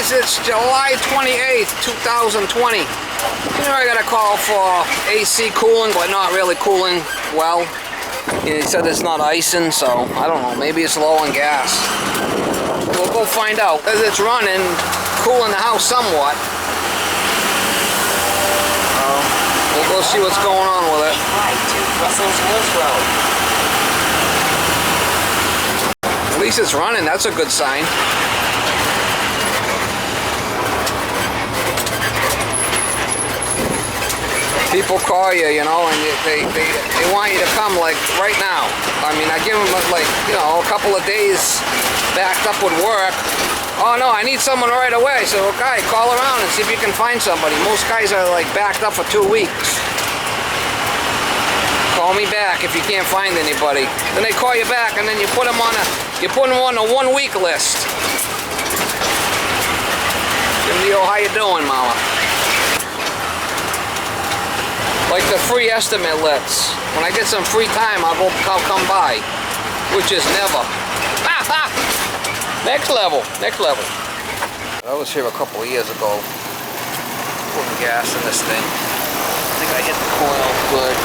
guys, it's July 28th, 2020. Here I got a call for AC cooling, but not really cooling well. He said it's not icing, so I don't know, maybe it's low on gas. We'll go find out. As it's running, cooling the house somewhat. We'll go see what's going on with it. Russell's Mills Road. At least it's running, that's a good sign. People call you, you know, and they want you to come like right now. I mean, I give them like, you know, a couple of days backed up with work. Oh no, I need someone right away. So okay, call around and see if you can find somebody. Most guys are like backed up for 2 weeks. Call me back if you can't find anybody. Then they call you back, and then you put them on a 1-week list. Yo, how you doing, Mama? Like the free estimate lets. When I get some free time, I'll come by, which is never. Next level, next level. I was here a couple of years ago, putting gas in this thing. I think I hit the coil good.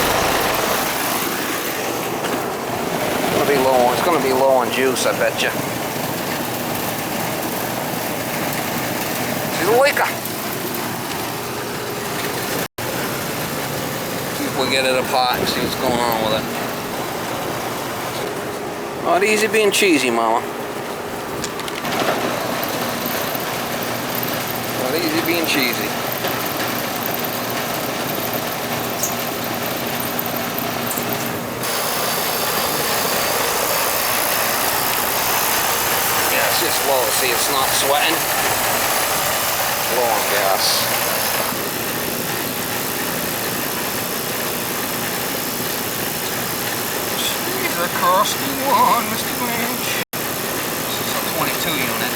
It's gonna be low on juice, I bet you. See the leaker. See if we get it apart and see what's going on with it. Not easy being cheesy, Mama. Not easy being cheesy. It's low. See, it's not sweating. Low on gas. She's a crusty one, Mr. Grinch. This is a 22 unit.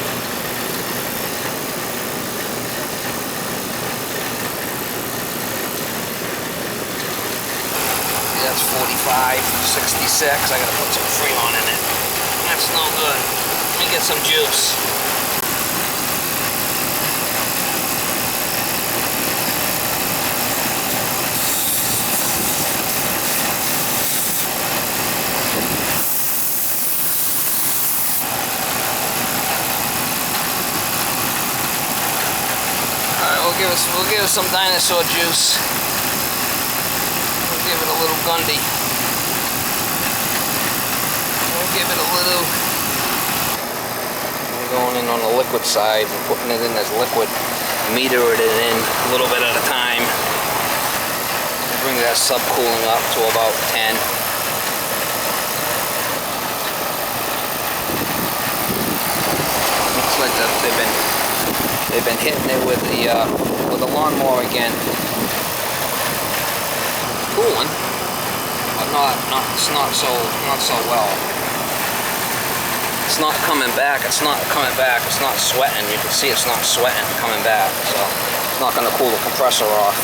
See, that's 45, 66. I gotta put some Freon in it. That's no good. Let me get some juice. Alright, we'll give it some dinosaur juice. We'll give it a little Gundy. We'll give it a little. Going in on the liquid side and putting it in as liquid, metering it in a little bit at a time. Bring that subcooling up to about 10. Looks like that they've been hitting it with the lawnmower again. Cooling, but not so well. It's not coming back, it's not sweating. You can see it's not sweating coming back, so it's not going to cool the compressor off.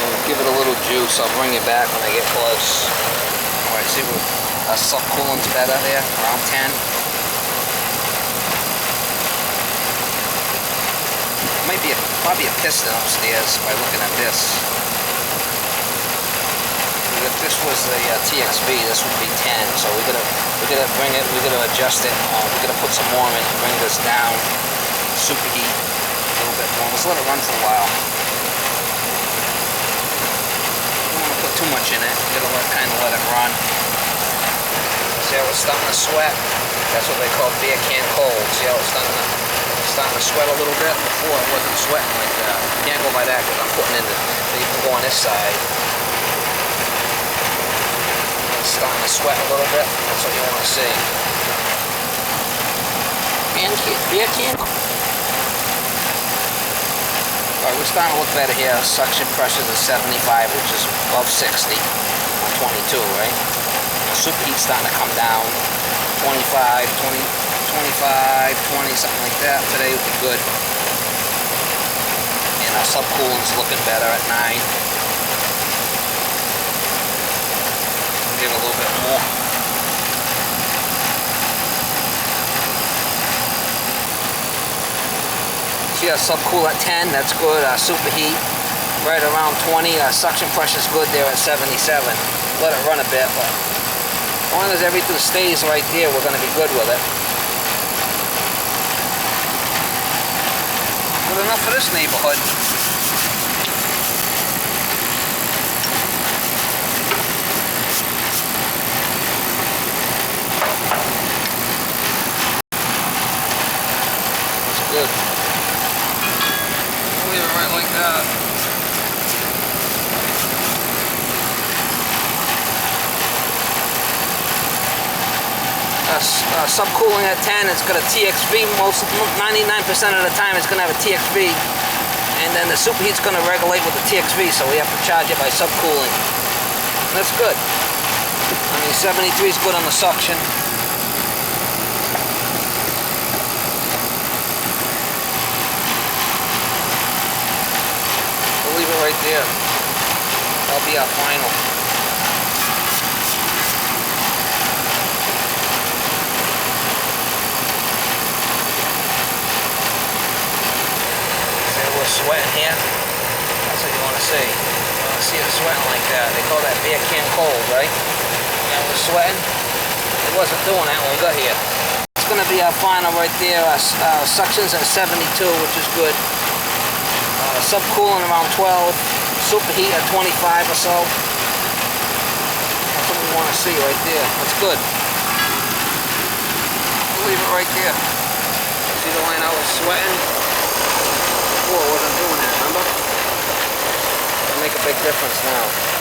And give it a little juice, I'll bring it back when I get close. Alright, see what subcooling's better there, around 10. Might be probably a piston upstairs by looking at this. If this was the TXB, this would be 10. So we're gonna bring it. We're gonna adjust it. We're gonna put some more in and bring this down. Superheat a little bit more. Let's let it run for a while. Don't want to put too much in it. We're gonna kind of let it run. See how it's starting to sweat? That's what they call beer can cold. See how it's starting to sweat a little bit? Before it wasn't sweating like that. You can't go by that because I'm putting in you can go on this side. It's starting to sweat a little bit. That's what you want to see. Beer can. Alright, we're starting to look better here. Suction pressure is 75, which is above 60 on 22, right? The superheat's starting to come down. 25, 20, something like that. Today would be good. And our subcooling's looking better at 9. give a little bit more. See our subcool at 10, that's good. Our superheat right around 20. Our suction pressure's good there at 77. Let it run a bit, but as long as everything stays right there, we're going to be good with it. Good enough for this neighborhood. That's good. Leave it right like that. Subcooling at 10, it's got a TXV. 99% of the time it's going to have a TXV, and then the superheat's going to regulate with the TXV, so we have to charge it by subcooling. That's good. I mean, 73 is good on the suction. We'll leave it right there. That'll be our final. Sweating here. That's what you want to see. You want to see it sweating like that. They call that beer can cold, right? And it was sweating. It wasn't doing that when we got here. It's going to be our final right there. Our suction's at 72, which is good. Subcooling around 12. Superheat at 25 or so. That's what we want to see right there. That's good. We'll leave it right there. See the line I was sweating? Before I wasn't doing that, remember? It'll make a big difference now.